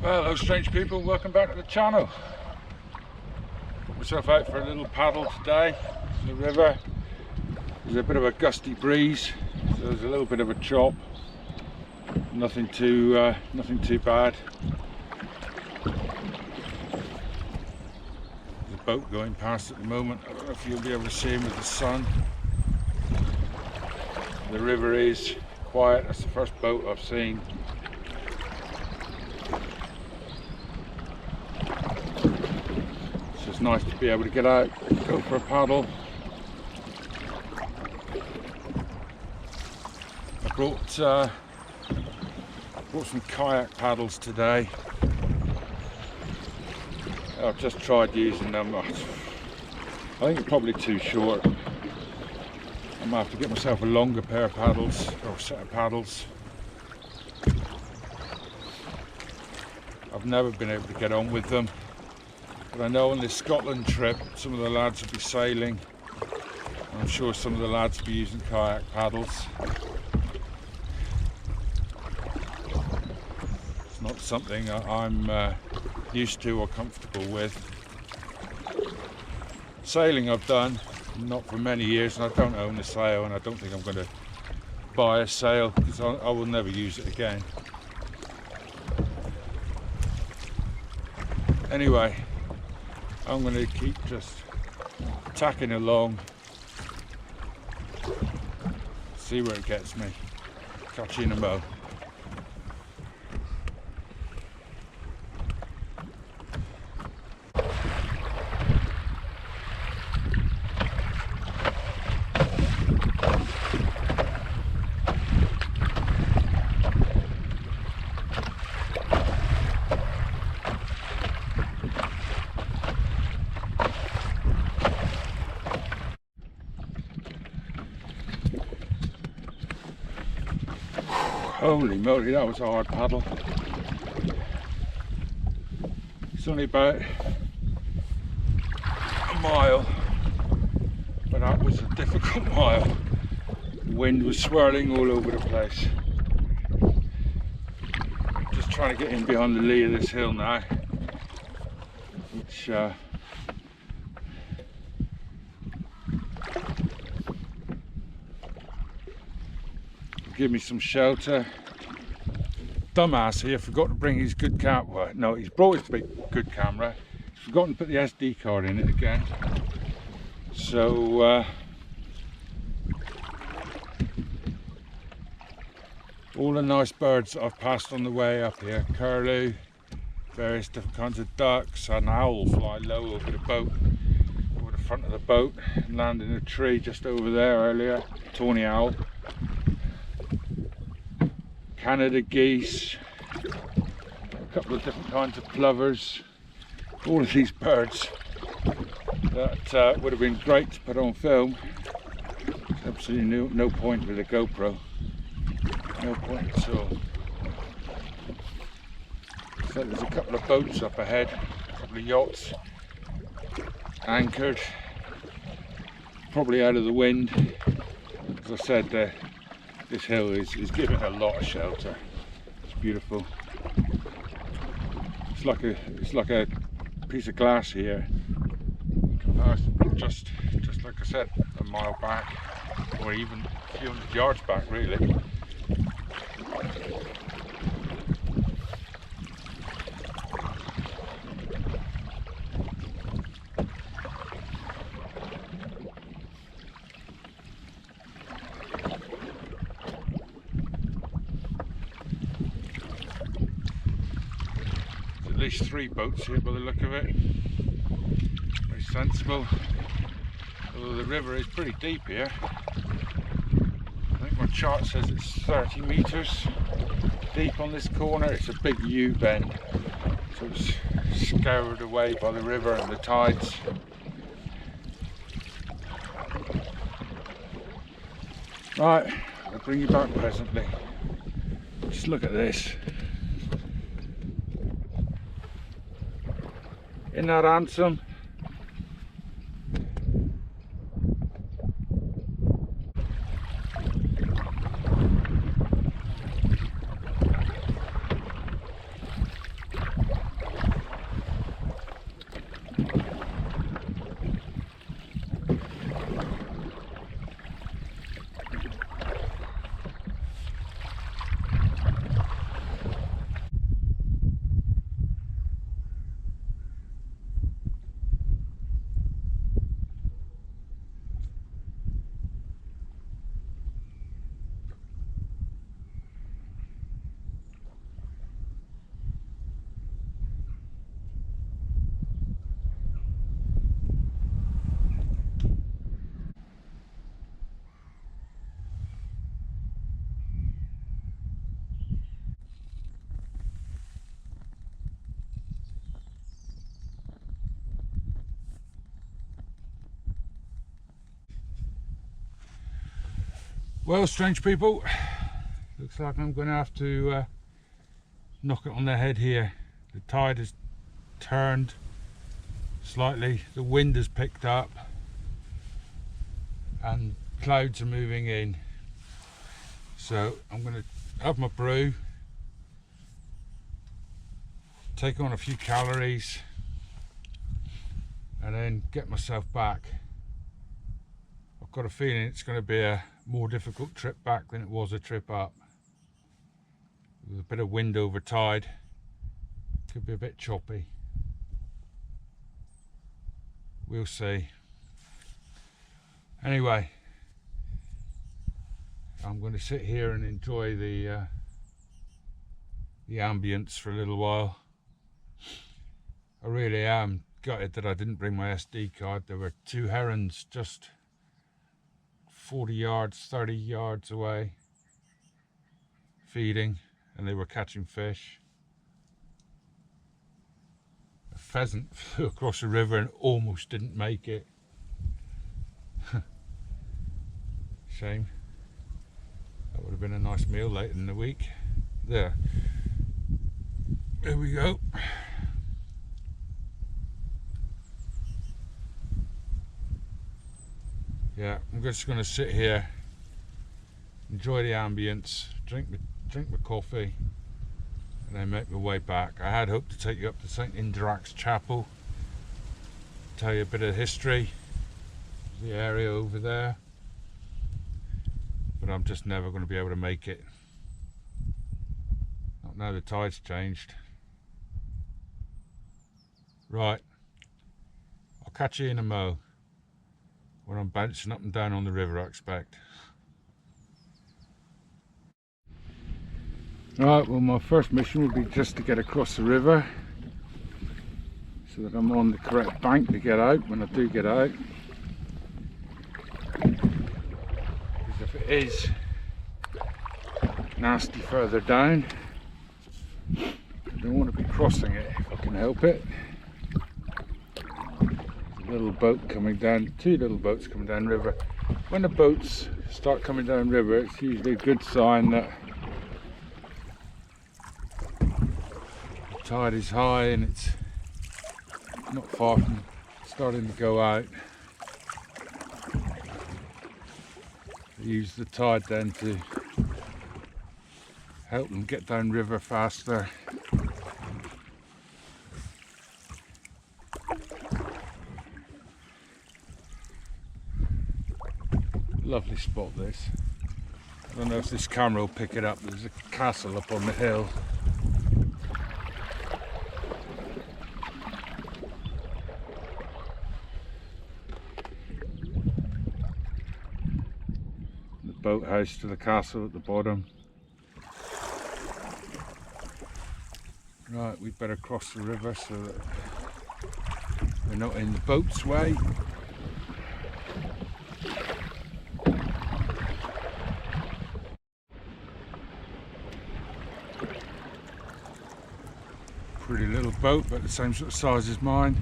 Well, hello strange people, welcome back to the channel. Put myself out for a little paddle today to the river. There's a bit of a gusty breeze, so there's a little bit of a chop. Nothing too bad. There's a boat going past at the moment. I don't know if you'll be able to see him with the sun. The river is quiet. That's the first boat I've seen. It's nice to be able to get out, go for a paddle. I brought some kayak paddles today. I've just tried using them. I think it's probably too short. I might have to get myself a longer pair of paddles or set of paddles. I've never been able to get on with them. But I know on this Scotland trip some of the lads will be sailing. I'm sure some of the lads will be using kayak paddles. It's not something I'm used to or comfortable with. Sailing I've done, not for many years, and I don't own a sail, and I don't think I'm going to buy a sail because I will never use it again. Anyway, I'm going to keep just tacking along, see where it gets me. Catch you in a mo. Holy moly, that was a hard paddle. It's only about a mile, but that was a difficult mile. The wind was swirling all over the place. Just trying to get in behind the lee of this hill now, which give me some shelter. Dumbass here forgot to bring his good camera. Well, no, he's brought his big good camera. He's forgotten to put the SD card in it again. So all the nice birds that I've passed on the way up here, curlew, various different kinds of ducks, an owl fly low over the boat, over the front of the boat, and land in a tree just over there earlier. Tawny owl. Canada geese, a couple of different kinds of plovers, all of these birds that would have been great to put on film. There's absolutely no point with a GoPro, no point at all. So there's a couple of boats up ahead, a couple of yachts anchored, probably out of the wind. As I said, this hill is giving a lot of shelter. It's beautiful. It's like a piece of glass here. Just like I said, a mile back, or even a few hundred yards back, really. At least 3 boats here by the look of it. Very sensible. Although the river is pretty deep here. I think my chart says it's 30 meters deep on this corner. It's a big U-bend, so it's scoured away by the river and the tides. Right, I'll bring you back presently. Just look at this. Isn't that handsome? Well, strange people, looks like I'm going to have to knock it on the head here. The tide has turned slightly, the wind has picked up and clouds are moving in. So I'm going to have my brew, take on a few calories and then get myself back. I've got a feeling it's going to be a more difficult trip back than it was a trip up. With a bit of wind over tide, could be a bit choppy. We'll see. Anyway, I'm going to sit here and enjoy the ambience for a little while. I really am gutted that I didn't bring my SD card. There were 2 herons just 40 yards, 30 yards away, feeding, and they were catching fish. A pheasant flew across the river and almost didn't make it. Shame. That would have been a nice meal later in the week. There we go. Yeah, I'm just going to sit here, enjoy the ambience, drink my coffee, and then make my way back. I had hoped to take you up to St. Indrak's Chapel, tell you a bit of history of the area over there, but I'm just never going to be able to make it. Not now the tide's changed. Right, I'll catch you in a mo. When I'm bouncing up and down on the river, I expect. Right, well, my first mission would be just to get across the river so that I'm on the correct bank to get out when I do get out. Because if it is nasty further down, I don't want to be crossing it if I can help it. Little boat coming down, 2 little boats coming down river. When the boats start coming down river, it's usually a good sign that the tide is high and it's not far from starting to go out. They use the tide then to help them get down river faster. Lovely spot this. I don't know if this camera will pick it up. There's a castle up on the hill. The boathouse to the castle at the bottom. Right, we better cross the river so that we're not in the boat's way. Pretty little boat, but the same sort of size as mine.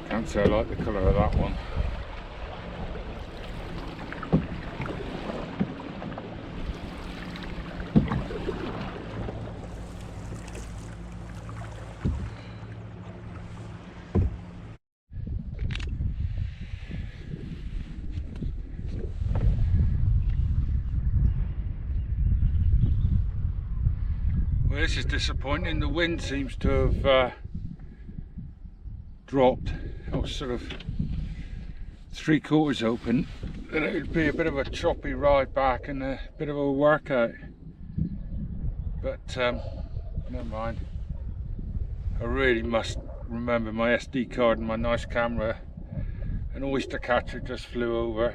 Can't say I like the colour of that one. Well, this is disappointing. The wind seems to have dropped. I was sort of 3/4 open, then it would be a bit of a choppy ride back and a bit of a workout. But never mind. I really must remember my SD card and my nice camera. An oyster catcher just flew over.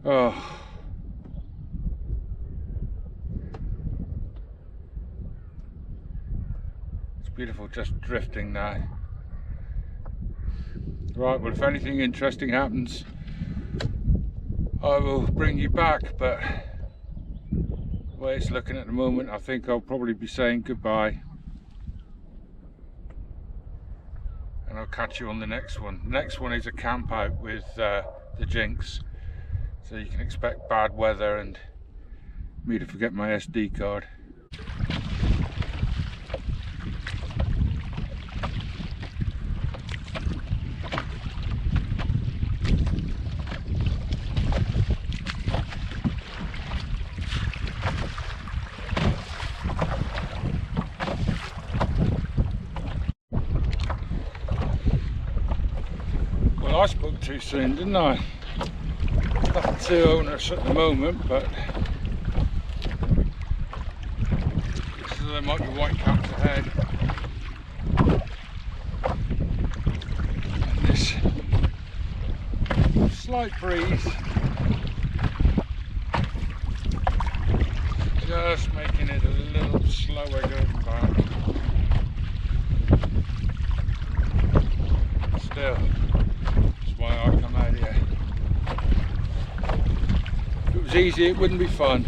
Oh. Beautiful, just drifting now. Right, well, if anything interesting happens, I will bring you back, but the way it's looking at the moment, I think I'll probably be saying goodbye. And I'll catch you on the next one. The next one is a camp out with the Jinx, so you can expect bad weather and me to forget my SD card. I spoke too soon, didn't I? Nothing too onerous at the moment, but so there might be white caps ahead. And this slight breeze just making it a little slower going back. Still, why I come out here. If it was easy, it wouldn't be fun.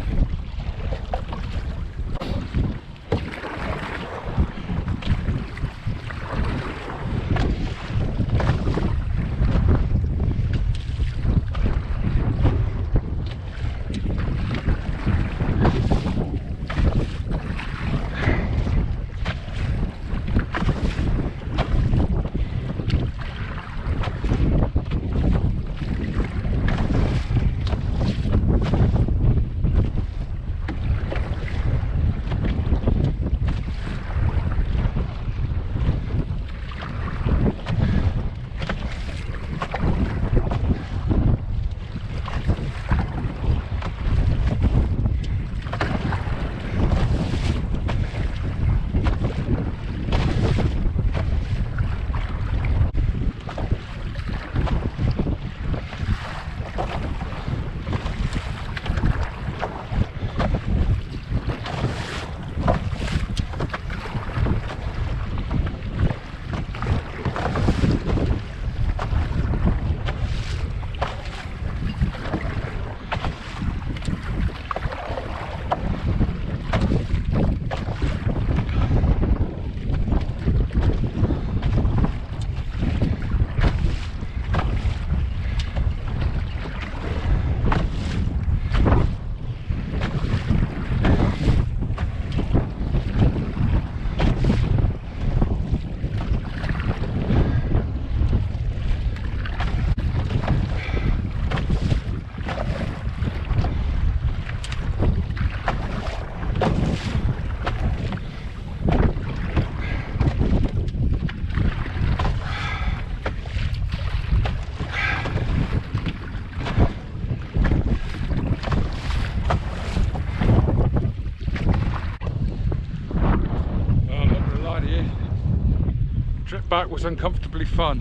back was uncomfortably fun.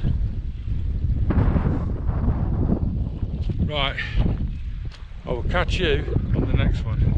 Right, I will catch you on the next one.